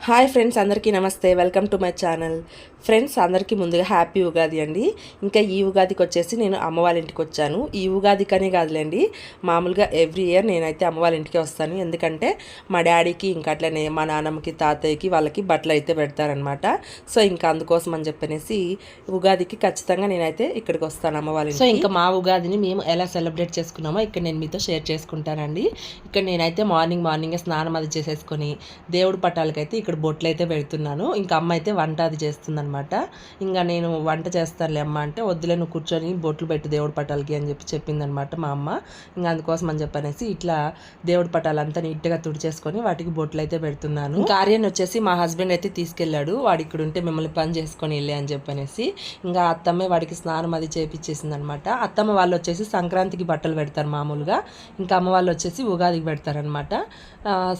Hi friends, అందరికీ నమస్తే. Welcome to my channel. Friends, అందరికీ ముందుగా హ్యాపీ ఉగాది అండి. ఇంకా ఈ ఉగాదికి వచ్చేసి నేను అమ్మ వాళ్ళ ఇంటికి వచ్చాను. ఈ ఉగాదికనే కాదులేండి, మామూలుగా ఎవ్రీ ఇయర్ నేనైతే అమ్మ వాళ్ళ ఇంటికి వస్తాను. ఎందుకంటే మా డాడీకి ఇంకా అట్లనే మా నాన్నమ్మకి తాతయ్యకి వాళ్ళకి బట్టలు అయితే పెడతారనమాట. సో ఇంకా అందుకోసం అని చెప్పనేసి ఉగాదికి ఖచ్చితంగా నేనైతే ఇక్కడికి వస్తాను అమ్మ వాళ్ళ ఇంటికి. సో ఇంకా మా ఉగాదిని మేము ఎలా సెలబ్రేట్ చేసుకున్నామో ఇక్కడ నేను మీతో షేర్ చేసుకుంటానండి. ఇక్కడ నేనైతే మార్నింగే స్నానం అది చేసేసుకొని దేవుడి పటాలకైతే ఇక్కడ బొట్లు అయితే పెడుతున్నాను. ఇంకా అమ్మ అయితే వంట అది చేస్తుందనమాట. ఇంకా నేను వంట చేస్తానులే అమ్మ అంటే, వద్దులే నువ్వు కూర్చొని బొట్లు పెట్టు దేవుడి పటాలకి అని చెప్పిందనమాట మా అమ్మ. ఇంకా అందుకోసం అని చెప్పనేసి ఇట్లా దేవుడి పటాలంతా నీట్గా తుడిచేసుకొని వాటికి బొట్లు అయితే పెడుతున్నాను. ఇంకా ఆర్యన్ వచ్చేసి మా హస్బెండ్ అయితే తీసుకెళ్ళాడు, వాడు ఇక్కడ ఉంటే మిమ్మల్ని పని చేసుకొని వెళ్ళే అని చెప్పనేసి. ఇంకా అత్తమ్మే వాడికి స్నానం అది చేపించేసింది అనమాట. అత్తమ్మ వాళ్ళు వచ్చేసి సంక్రాంతికి బట్టలు పెడతారు మామూలుగా, ఇంకా అమ్మ వాళ్ళు వచ్చేసి ఉగాదికి పెడతారనమాట.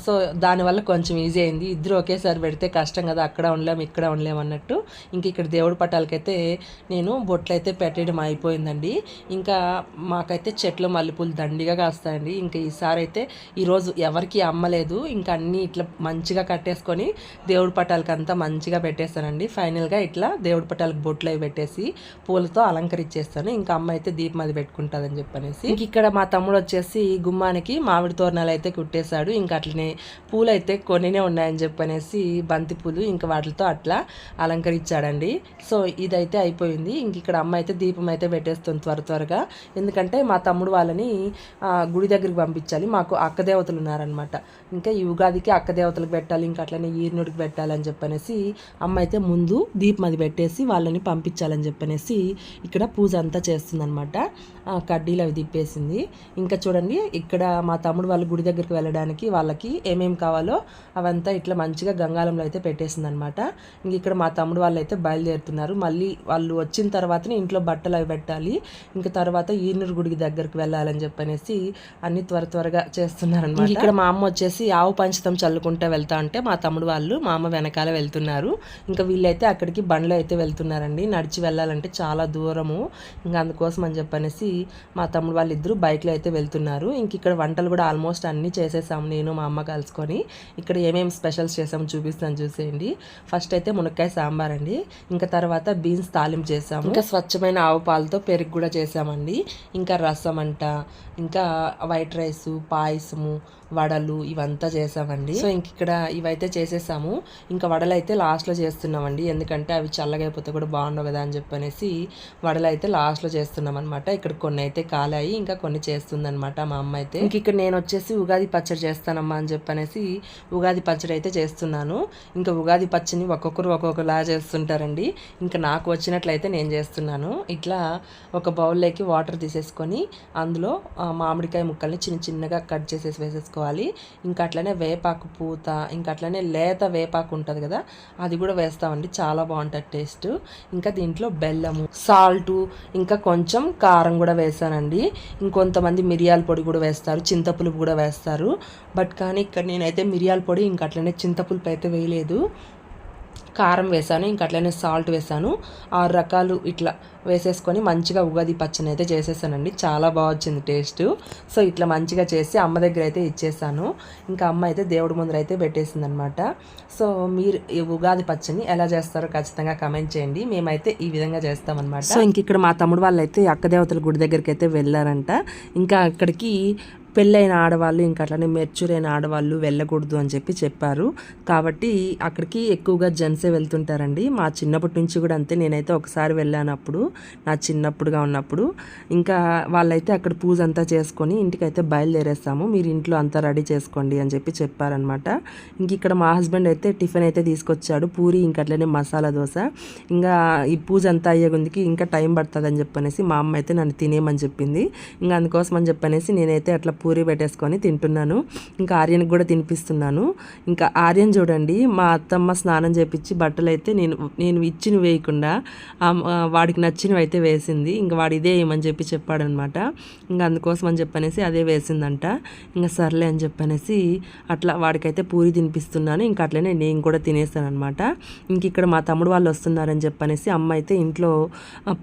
సో దానివల్ల కొంచెం ఈజీ అయింది. ఇద్దరు ఒకేసారి పెడితే కష్టం కదా, అక్కడ ఉండలేము ఇక్కడ ఉండలేము అన్నట్టు. ఇంక ఇక్కడ దేవుడి పటాలకైతే నేను బొట్లు అయితే పెట్టడం అయిపోయిందండి. ఇంకా మాకైతే చెట్లు మల్లెపూలు దండిగా కాస్తాయండి. ఇంకా ఈసారి అయితే ఈరోజు ఎవరికి అమ్మలేదు, ఇంకా అన్నీ ఇట్లా మంచిగా కట్టేసుకొని దేవుడి పటాలకి అంతా మంచిగా పెట్టేస్తానండి. ఫైనల్గా ఇట్లా దేవుడి పటాలకు బొట్లు అవి పెట్టేసి పూలతో అలంకరించేస్తాను. ఇంకా అమ్మ అయితే దీపం అది పెట్టుకుంటుందని చెప్పనేసి. ఇంక ఇక్కడ మా తమ్ముడు వచ్చేసి గుమ్మానికి మామిడి తోరణాలు అయితే కుట్టేశాడు. ఇంకా అట్లనే పూలు అయితే కొన్నినే ఉన్నాయని చెప్పనేసి బంతి పూలు ఇంకా వాటితో అట్లా అలంకరించాడండి. సో ఇదైతే అయిపోయింది. ఇంక ఇక్కడ అమ్మ అయితే దీపం అయితే పెట్టేస్తుంది త్వరగా. ఎందుకంటే మా తమ్ముడు వాళ్ళని గుడి దగ్గరికి పంపించాలి, మాకు అక్కదేవతలు ఉన్నారనమాట. ఇంకా ఈ ఉగాదికి అక్కదేవతలకు పెట్టాలి, ఇంకా అట్లనే ఈర్నుడికి పెట్టాలని చెప్పనేసి అమ్మ అయితే ముందు దీపం అది పెట్టేసి వాళ్ళని పంపించాలని చెప్పనేసి ఇక్కడ పూజ అంతా చేస్తుందనమాట. కడ్డీలు అవి తిప్పేసింది. ఇంకా చూడండి, ఇక్కడ మా తమ్ముడు వాళ్ళ గుడి దగ్గరికి వెళ్ళడానికి వాళ్ళకి ఏమేమి కావాలో అవంతా ఇట్లా మంచిగా గంగాళంలో అయితే పెట్టేసింది అనమాట. ఇంక ఇక్కడ మా తమ్ముడు వాళ్ళు అయితే బయలుదేరుతున్నారు. మళ్ళీ వాళ్ళు వచ్చిన తర్వాతనే ఇంట్లో బట్టలు అవి పెట్టాలి, ఇంకా తర్వాత ఈర్నూరు గుడికి దగ్గరికి వెళ్ళాలని చెప్పనేసి అన్ని త్వరగా చేస్తున్నారనమాట. ఇక్కడ మా అమ్మ వచ్చేసి ఆవు పంచతం చల్లుకుంటూ వెళ్తా అంటే మా తమ్ముడు వాళ్ళు మా అమ్మ వెనకాల వెళ్తున్నారు. ఇంకా వీళ్ళైతే అక్కడికి బండ్లో అయితే వెళ్తున్నారండి. నడిచి వెళ్ళాలంటే చాలా దూరము. ఇంకా అందుకోసం అని చెప్పనేసి మా తమ్ముడు వాళ్ళు ఇద్దరు బైక్లో అయితే వెళ్తున్నారు. ఇంక ఇక్కడ వంటలు కూడా ఆల్మోస్ట్ అన్నీ చేసేసాము, నేను మా అమ్మ కలుసుకొని. ఇక్కడ ఏమేమి స్పెషల్స్ చేసాము చూపిస్తాను, చూసేయండి. ఫస్ట్ అయితే మునక్కాయ సాంబార్ అండి, ఇంకా తర్వాత బీన్స్ తాలింపు చేసాము, ఇంకా స్వచ్ఛమైన ఆవు పాలతో పెరుగు కూడా చేసామండి, ఇంకా రసం అంట, ఇంకా వైట్ రైస్, పాయసము, వడలు ఇవంతా చేసామండి. సో ఇంక ఇక్కడ ఇవైతే చేసేసాము. ఇంకా వడలు అయితే లాస్ట్లో చేస్తున్నామండి, ఎందుకంటే అవి చల్లగా అయిపోతే కూడా బాగుండవు కదా అని చెప్పనేసి వడలు అయితే లాస్ట్లో చేస్తున్నాం అనమాట. ఇక్కడ కొన్ని అయితే కాలాయి, ఇంకా కొన్ని చేస్తుందనమాట మా అమ్మ అయితే. ఇంక ఇక్కడ నేను వచ్చేసి ఉగాది పచ్చడి చేస్తానమ్మా అని చెప్పనేసి ఉగాది పచ్చడి అయితే చేస్తున్నాను. ఇంకా ఉగాది పచ్చడిని ఒక్కొక్కరు ఒక్కొక్కలా చేస్తుంటారండి. ఇంకా నాకు వచ్చినట్లయితే నేను చేస్తున్నాను. ఇట్లా ఒక బౌల్లోకి వాటర్ తీసేసుకొని అందులో మామిడికాయ ముక్కల్ని చిన్నగా కట్ చేసేసి వేసేసుకోవాలి. ఇంకా అట్లనే వేపాకు పూత, ఇంకా అట్లనే లేత వేపాకు ఉంటుంది కదా, అది కూడా వేస్తామండి, చాలా బాగుంటుంది టేస్ట్. ఇంకా దీంట్లో బెల్లము, సాల్టు, ఇంకా కొంచెం కారం కూడా వేసానండి. ఇంకొంతమంది మిరియాల పొడి కూడా వేస్తారు, చింతపులుపు కూడా వేస్తారు. బట్ కానీ ఇక్కడ నేనైతే మిరియాల పొడి ఇంకా అట్లనే చింతపులుపు అయితే వేయలేదు, కారం వేసాను, ఇంకా అట్లనే సాల్ట్ వేసాను. 6 రకాలు ఇట్లా వేసేసుకొని మంచిగా ఉగాది పచ్చని అయితే చేసేసానండి. చాలా బాగా వచ్చింది టేస్ట్. సో ఇట్లా మంచిగా చేసి అమ్మ దగ్గర అయితే ఇచ్చేసాను. ఇంకా అమ్మ అయితే దేవుడి ముందర అయితే పెట్టేసింది అనమాట. సో మీరు ఈ ఉగాది పచ్చని ఎలా చేస్తారో ఖచ్చితంగా కమెంట్ చేయండి. మేమైతే ఈ విధంగా చేస్తామన్నమాట. సో ఇంక ఇక్కడ మా తమ్ముడు వాళ్ళు అయితే అక్కదేవతల గుడి దగ్గరికి అయితే వెళ్ళారంట. ఇంకా అక్కడికి పెళ్ళైన ఆడవాళ్ళు ఇంకా అట్లనే మెచ్యూరైన ఆడవాళ్ళు వెళ్ళకూడదు అని చెప్పారు. కాబట్టి అక్కడికి ఎక్కువగా జెంట్సే వెళ్తుంటారండి. మా చిన్నప్పటి నుంచి కూడా అంతే. నేనైతే ఒకసారి వెళ్ళానప్పుడు, నా చిన్నప్పుడుగా ఉన్నప్పుడు, ఇంకా వాళ్ళైతే అక్కడ పూజ అంతా చేసుకొని ఇంటికైతే బయలుదేరేస్తాము, మీరు ఇంట్లో అంతా రెడీ చేసుకోండి అని చెప్పారనమాట. ఇంక ఇక్కడ మా హస్బెండ్ అయితే టిఫిన్ అయితే తీసుకొచ్చాడు, పూరి ఇంకా అట్లనే మసాలా దోశ. ఇంకా ఈ పూజ అంతా అయ్యే గుందికి ఇంకా టైం పడుతుంది అని చెప్పనేసి మా అమ్మ అయితే నన్ను తినేయమని చెప్పింది. ఇంకా అందుకోసం అని చెప్పనేసి నేనైతే అట్లా పూరి పెట్టేసుకొని తింటున్నాను. ఇంకా ఆర్యన్కి కూడా తినిపిస్తున్నాను. ఇంకా ఆర్యన్ చూడండి, మా అత్తమ్మ స్నానం చేపించి బట్టలు అయితే నేను ఇచ్చినవి వేయకుండా వాడికి నచ్చినవి అయితే వేసింది. ఇంకా వాడు ఇదే ఏమని చెప్పాడనమాట. ఇంకా అందుకోసం అని చెప్పనేసి అదే వేసిందంట. ఇంకా సర్లే అని చెప్పనేసి అట్లా వాడికైతే పూరి తినిపిస్తున్నాను. ఇంకా అట్లనే నేను కూడా తినేస్తాను అనమాట. ఇంక ఇక్కడ మా తమ్ముడు వాళ్ళు వస్తున్నారని చెప్పనేసి అమ్మ అయితే ఇంట్లో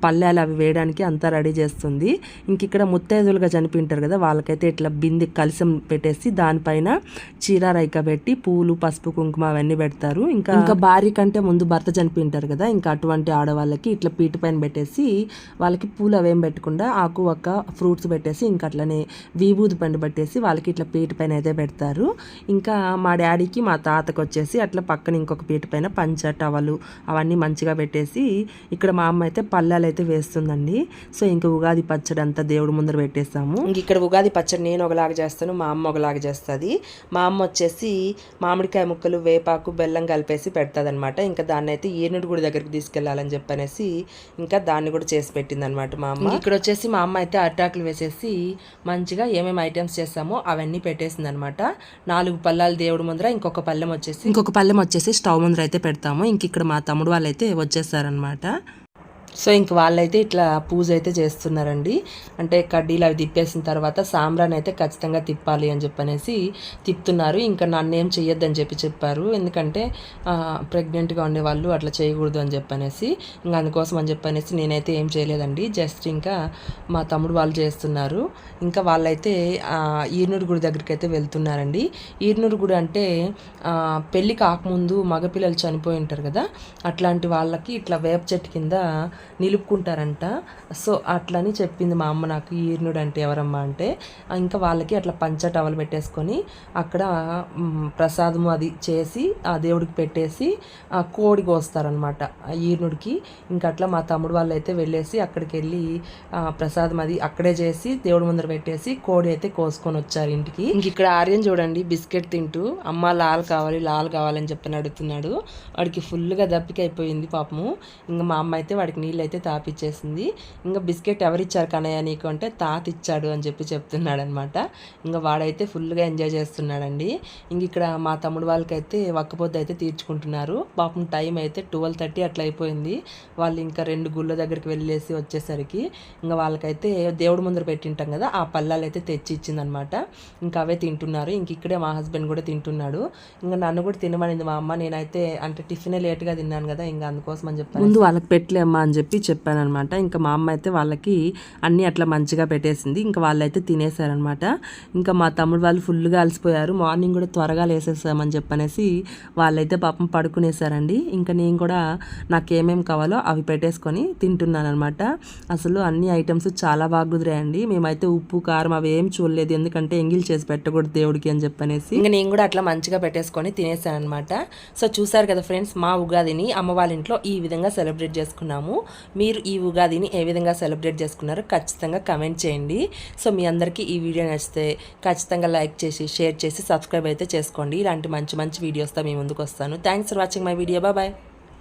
పల్లెలు అవి వేయడానికి అంతా రెడీ చేస్తుంది. ఇంక ఇక్కడ ముత్తైదులుగా చనిపోయింటారు కదా, వాళ్ళకైతే ఇట్లా ఇట్లా బిందె కలసం పెట్టేసి దానిపైన చీర రైక పెట్టి పూలు పసుపు కుంకుమ అవన్నీ పెడతారు. ఇంకా భార్య కంటే ముందు భర్త చనిపోయింటారు కదా, ఇంకా అటువంటి ఆడవాళ్ళకి ఇట్లా పీట పైన పెట్టేసి వాళ్ళకి పూలు అవేం పెట్టకుండా ఆకు ఒక్క ఫ్రూట్స్ పెట్టేసి ఇంకా అట్లనే విభూది పండు పెట్టేసి వాళ్ళకి ఇట్లా పీట పైన అయితే పెడతారు. ఇంకా మా డాడీకి మా తాతకు వచ్చేసి అట్లా పక్కన ఇంకొక పీట పైన పంచ టవలు అవన్నీ మంచిగా పెట్టేసి ఇక్కడ మా అమ్మ అయితే పళ్ళాలు అయితే వేస్తుందండి. సో ఇంకా ఉగాది పచ్చడి అంతా దేవుడి ముందర పెట్టేస్తాము. ఇంక ఇక్కడ ఉగాది పచ్చడి నేను ఒకలాగా చేస్తాను, మా అమ్మ ఒకలాగా చేస్తుంది. మా అమ్మ వచ్చేసి మామిడికాయ ముక్కలు వేపాకు బెల్లం కలిపేసి పెడుతుంది అనమాట. ఇంకా దాన్ని అయితే ఈనుడి గుడి దగ్గరికి తీసుకెళ్లాలని చెప్పనేసి ఇంకా దాన్ని కూడా చేసి పెట్టింది అనమాట మా అమ్మ. ఇక్కడ వచ్చేసి మా అమ్మ అయితే అట్టాకులు వేసేసి మంచిగా ఏమేమి ఐటమ్స్ చేస్తామో అవన్నీ పెట్టేసింది అనమాట. 4 పళ్ళాలు దేవుడి ముందర, ఇంకొక పళ్ళెం వచ్చేసి స్టవ్ ముందర అయితే పెడతాము. ఇంక ఇక్కడ మా తమ్ముడు వాళ్ళు అయితే వచ్చేసారనమాట. సో ఇంక వాళ్ళైతే ఇట్లా పూజ అయితే చేస్తున్నారండి. అంటే కడ్డీలు అవి తిప్పేసిన తర్వాత సాంబ్రాన్ని అయితే ఖచ్చితంగా తిప్పాలి అని చెప్పనేసి తిప్పుతున్నారు. ఇంకా నన్ను ఏం చెయ్యొద్దని చెప్పారు, ఎందుకంటే ప్రెగ్నెంట్గా ఉండేవాళ్ళు అట్లా చేయకూడదు అని చెప్పనేసి. ఇంకా అందుకోసం అని చెప్పనేసి నేనైతే ఏం చేయలేదండి. జస్ట్ ఇంకా మా తమ్ముడు వాళ్ళు చేస్తున్నారు. ఇంకా వాళ్ళైతే ఈర్నూరు గుడి దగ్గరికి అయితే వెళ్తున్నారండి. ఈర్నూరు గుడి అంటే పెళ్ళి కాకముందు మగపిల్లలు చనిపోయి ఉంటారు కదా, అట్లాంటి వాళ్ళకి ఇట్లా వేప చెట్టు కింద నిలుపుకుంటారంట. సో అట్లని చెప్పింది మా అమ్మ నాకు. ఈర్నుడు అంటే ఎవరమ్మా అంటే ఇంకా వాళ్ళకి అట్లా పంచ టవల్ పెట్టేసుకొని అక్కడ ప్రసాదము అది చేసి ఆ దేవుడికి పెట్టేసి కోడి కోస్తారనమాట ఈర్నుడికి. ఇంకా అట్లా మా తమ్ముడు వాళ్ళు అయితే వెళ్ళేసి అక్కడికి వెళ్ళి ప్రసాదం అది అక్కడే చేసి దేవుడి ముందర పెట్టేసి కోడి అయితే కోసుకొని వచ్చారు ఇంటికి. ఇంక ఇక్కడ ఆర్యన్ చూడండి బిస్కెట్ తింటూ అమ్మ లాల్ కావాలని చెప్పని అడుగుతున్నాడు. వాడికి ఫుల్గా దప్పికైపోయింది పాపము. ఇంకా మా అమ్మ అయితే వాడికి నీళ్ళు అయితే తాపిచ్చేసింది. ఇంకా బిస్కెట్ ఎవరిచ్చారు కన్నయ్య నీకు అంటే తాత ఇచ్చాడు అని చెప్తున్నాడు అనమాట. ఇంకా వాడైతే ఫుల్గా ఎంజాయ్ చేస్తున్నాడండి. ఇంక ఇక్కడ మా తమ్ముడు వాళ్ళకైతే ఒక్కపోద్దు అయితే తీర్చుకుంటున్నారు. పాపం టైం అయితే 12:30 అట్లా అయిపోయింది. వాళ్ళు ఇంకా 2 గుళ్ళ దగ్గరికి వెళ్ళేసి వచ్చేసరికి ఇంకా వాళ్ళకైతే దేవుడి ముందర పెట్టింటాం కదా, ఆ పళ్ళాలు అయితే తెచ్చి ఇచ్చిందనమాట. ఇంకా అవే తింటున్నారు. ఇంక ఇక్కడే మా హస్బెండ్ కూడా తింటున్నాడు. ఇంకా నన్ను కూడా తినమనింది మా అమ్మ. నేనైతే అంటే టిఫినే లేట్గా తిన్నాను కదా, ఇంకా అందుకోసం అని చెప్పాను. ముందు వాళ్ళకి పెట్టలేమ్మా అని చెప్పాను అనమాట. ఇంకా మా అమ్మ అయితే వాళ్ళకి అన్నీ అట్లా మంచిగా పెట్టేసింది. ఇంకా వాళ్ళైతే తినేసారనమాట. ఇంకా మా తమ్ముడు వాళ్ళు ఫుల్గా అలసిపోయారు. మార్నింగ్ కూడా త్వరగా లేసేసామని చెప్పనేసి వాళ్ళైతే పాపం పడుకునేసారండి. ఇంకా నేను కూడా నాకు ఏమేమి కావాలో అవి పెట్టేసుకొని తింటున్నాను అనమాట. అసలు అన్ని ఐటమ్స్ చాలా బాగా కుదిరాయండి. మేమైతే ఉప్పు కారం అవి ఏం చూడలేదు, ఎందుకంటే ఎంగిల్ చేసి పెట్టకూడదు దేవుడికి అని చెప్పనేసి. ఇంకా నేను కూడా అట్లా మంచిగా పెట్టేసుకొని తినేసాను అనమాట. సో చూసారు కదా ఫ్రెండ్స్, మా ఉగాదిని అమ్మ వాళ్ళ ఇంట్లో ఈ విధంగా సెలబ్రేట్ చేసుకున్నాము. మీరు ఈ ఉగాదిని ఏ విధంగా సెలబ్రేట్ చేసుకున్నారో ఖచ్చితంగా కమెంట్ చేయండి. సో మీ అందరికీ ఈ వీడియో నచ్చితే ఖచ్చితంగా లైక్ చేసి షేర్ చేసి సబ్స్క్రైబ్ అయితే చేసుకోండి. ఇలాంటి మంచి మంచి వీడియోస్తో మీ ముందుకు వస్తాను. Thanks for watching my video. Bye.